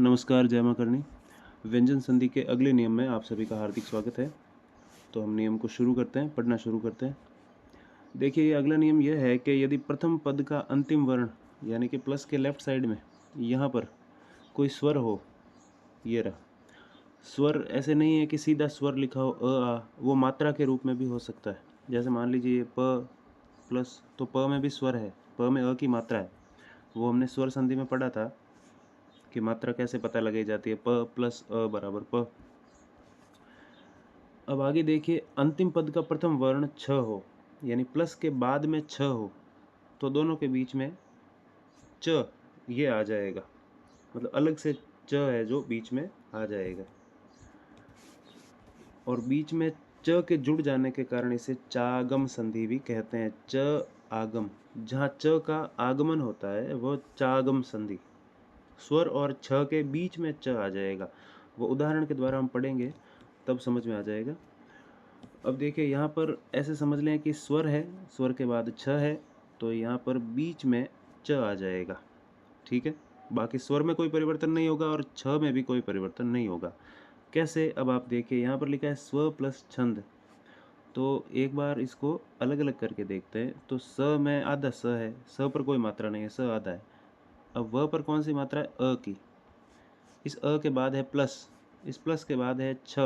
नमस्कार, जय माँ करणी। व्यंजन संधि के अगले नियम में आप सभी का हार्दिक स्वागत है। तो हम नियम को शुरू करते हैं, पढ़ना शुरू करते हैं। देखिए, ये अगला नियम यह है कि यदि प्रथम पद का अंतिम वर्ण यानी कि प्लस के लेफ्ट साइड में यहाँ पर कोई स्वर हो, ये रहा। स्वर ऐसे नहीं है कि सीधा स्वर लिखा हो आ, वो मात्रा के रूप में भी हो सकता है। जैसे मान लीजिए ये प प्लस, तो प में भी स्वर है, प में अ की मात्रा है। वो हमने स्वर संधि में पढ़ा था कि मात्रा कैसे पता लगाई जाती है, प प्लस अ बराबर प। अब आगे देखिए, अंतिम पद का प्रथम वर्ण छ हो यानी प्लस के बाद में छ हो, तो दोनों के बीच में च ये आ जाएगा। मतलब अलग से च है जो बीच में आ जाएगा, और बीच में च के जुड़ जाने के कारण इसे चागम संधि भी कहते हैं। च आगम, जहाँ च का आगमन होता है वो चागम संधि। स्वर और छ के बीच में च आ जाएगा। वो उदाहरण के द्वारा हम पढ़ेंगे, तब समझ में आ जाएगा। अब देखिए, यहाँ पर ऐसे समझ लें कि स्वर है, स्वर के बाद छ है, तो यहाँ पर बीच में च आ जाएगा। ठीक है, बाकी स्वर में कोई परिवर्तन नहीं होगा और छ में भी कोई परिवर्तन नहीं होगा। कैसे, अब आप देखिए, यहाँ पर लिखा है स्व प्लस छंद, तो एक बार इसको अलग अलग करके देखते हैं। तो स में आधा स है, स पर कोई मात्रा नहीं है, स आधा है। अब व पर कौन सी मात्रा है, अ की। इस अ के बाद है प्लस, इस प्लस के बाद है छ।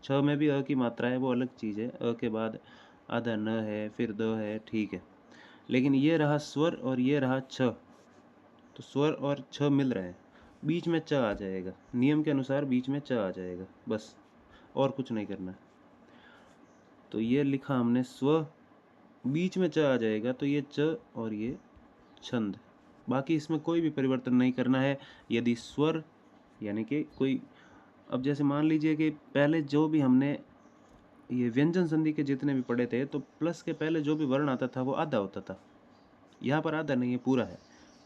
छ में भी अ की मात्रा है, वो अलग चीज़ है। अ के बाद आधा न है, फिर द है, ठीक है। लेकिन ये रहा स्वर और ये रहा छ, तो स्वर और छ मिल रहे हैं, बीच में च आ जाएगा। नियम के अनुसार बीच में च आ जाएगा, बस, और कुछ नहीं करना है। तो ये लिखा हमने स्व, बीच में च आ जाएगा, तो ये च और ये छंद। बाकी इसमें कोई भी परिवर्तन नहीं करना है। यदि स्वर यानी कि कोई, अब जैसे मान लीजिए कि पहले जो भी हमने ये व्यंजन संधि के जितने भी पढ़े थे, तो प्लस के पहले जो भी वर्ण आता था वो आधा होता था। यहाँ पर आधा नहीं है, पूरा है,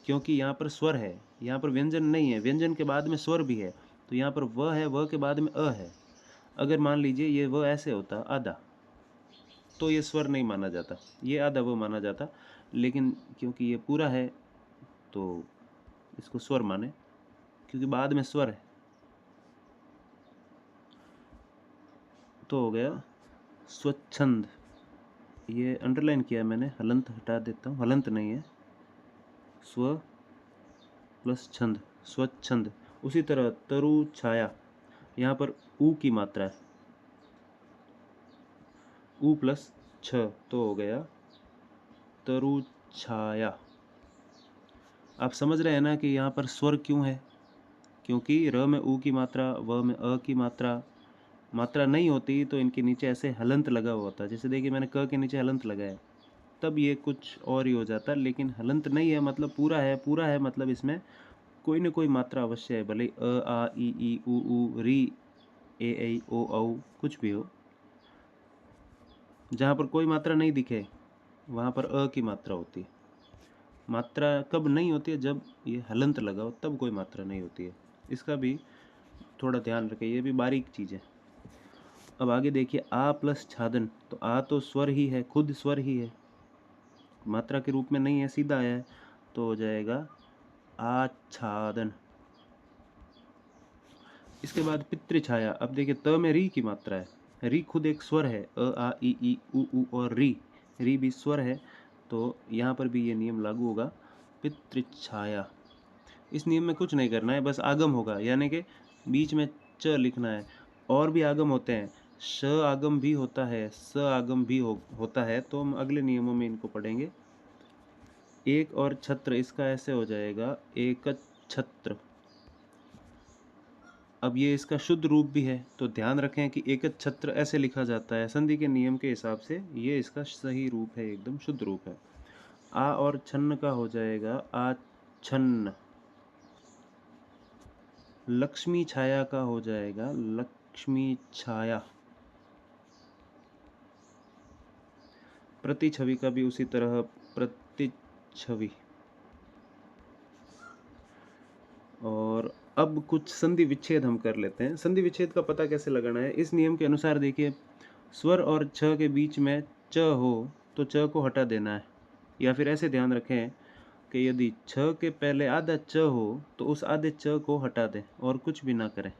क्योंकि यहाँ पर स्वर है, यहाँ पर व्यंजन नहीं है। व्यंजन के बाद में स्वर भी है, तो यहाँ पर व है, व के बाद में अ है। अगर मान लीजिए ये व ऐसे होता आधा, तो ये स्वर नहीं माना जाता, ये आधा वो माना जाता। लेकिन क्योंकि ये पूरा है, तो इसको स्वर माने, क्योंकि बाद में स्वर है। तो हो गया स्वच्छंद। ये अंडरलाइन किया मैंने, हलंत हटा देता हूँ, हलंत नहीं है, स्व प्लस छंद, स्वच्छंद। उसी तरह तरु छाया, यहाँ पर ऊ की मात्रा है, ऊ प्लस छ, तो हो गया तरु छाया। आप समझ रहे हैं ना कि यहाँ पर स्वर क्यों है, क्योंकि र में ऊ की मात्रा, व में अ की मात्रा नहीं होती, तो इनके नीचे ऐसे हलंत लगा हुआ होता। जैसे देखिए, मैंने क के नीचे हलंत लगाया, तब ये कुछ और ही हो जाता। लेकिन हलंत नहीं है मतलब पूरा है, पूरा है मतलब इसमें कोई न कोई मात्रा अवश्य है, भले अ आ ई उ ऊ री ए ऐ ओ औ कुछ भी हो। जहाँ पर कोई मात्रा नहीं दिखे, वहाँ पर अ की मात्रा होती है। मात्रा कब नहीं होती है, जब ये हलंत लगा हो, तब कोई मात्रा नहीं होती है। इसका भी थोड़ा ध्यान रखें, ये भी बारीक चीज़ है। अब आगे देखिए, आ प्लस छादन, तो आ तो स्वर ही है, खुद स्वर ही है, मात्रा के रूप में नहीं है, सीधा आया है, तो हो जाएगा आच्छादन। इसके बाद पितृछाया। अब देखिए, त में री की मात्रा है, री खुद एक स्वर है, अ आ ई उ और री भी स्वर है, तो यहाँ पर भी ये नियम लागू होगा, पितृछाया। इस नियम में कुछ नहीं करना है, बस आगम होगा, यानी कि बीच में च लिखना है। और भी आगम होते हैं, श आगम भी होता है, स आगम भी होता है, तो हम अगले नियमों में इनको पढ़ेंगे। एक और छत्र, इसका ऐसे हो जाएगा एक छत्र। अब ये इसका शुद्ध रूप भी है, तो ध्यान रखें कि एक छत्र ऐसे लिखा जाता है संधि के नियम के हिसाब से, ये इसका सही रूप है, एकदम शुद्ध रूप है। आ और छन्न का हो जाएगा आछन्न। लक्ष्मी छाया का हो जाएगा लक्ष्मी छाया। प्रतिछवि का भी उसी तरह, प्रतिछवि। और अब कुछ संधि विच्छेद हम कर लेते हैं। संधि विच्छेद का पता कैसे लगाना है, इस नियम के अनुसार देखिए, स्वर और छ के बीच में च हो, तो च को हटा देना है, या फिर ऐसे ध्यान रखें, कि यदि छ के पहले आधा च हो तो उस आधे च को हटा दें और कुछ भी ना करें।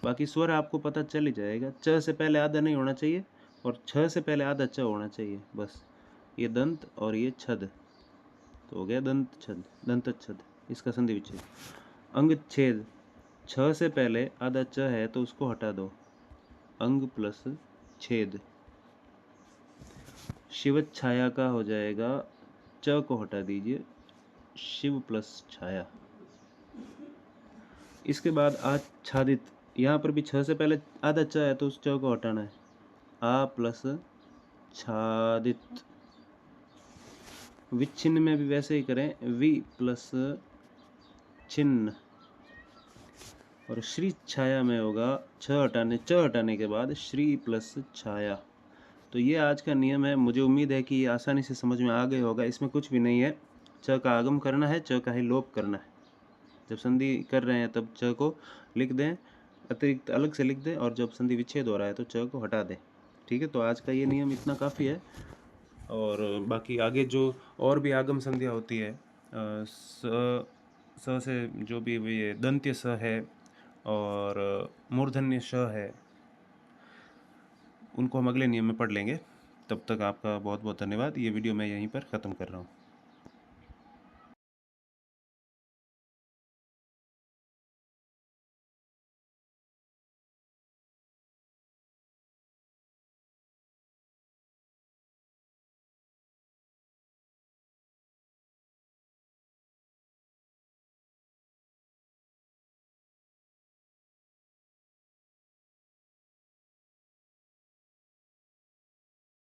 बाकी स्वर आपको पता चल ही जाएगा। च से पहले आधा नहीं होना चाहिए और छ से पहले आधा च होना चाहिए, बस। ये दंत और ये छद, तो हो गया दंत छद, दंत छद। इसका संधि विच्छेद। अंग छेद, छ से पहले आधा च है तो उसको हटा दो, अंग प्लस छेद। शिव छाया का हो जाएगा, च को हटा दीजिए, शिव प्लस छाया। इसके बाद आच्छादित, यहाँ पर भी छ से पहले आधा च है तो उस च को हटाना है, आ प्लस छादित। विच्छिन्न में भी वैसे ही करें, वि प्लस छिन्न। और श्री छाया में होगा च हटाने के बाद श्री प्लस छाया। तो ये आज का नियम है। मुझे उम्मीद है कि ये आसानी से समझ में आ गया होगा। इसमें कुछ भी नहीं है, च का आगम करना है, च का ही लोप करना है। जब संधि कर रहे हैं तब च को लिख दें, अतिरिक्त अलग से लिख दें, और जब संधि विच्छेद हो रहा है तो च को हटा दें। ठीक है, तो आज का ये नियम इतना काफ़ी है। और बाकी आगे जो और भी आगम संधियाँ होती है, स से जो भी ये दंत्य स है और मूर्धन्य श है, उनको हम अगले नियम में पढ़ लेंगे। तब तक आपका बहुत बहुत धन्यवाद। ये वीडियो मैं यहीं पर ख़त्म कर रहा हूँ।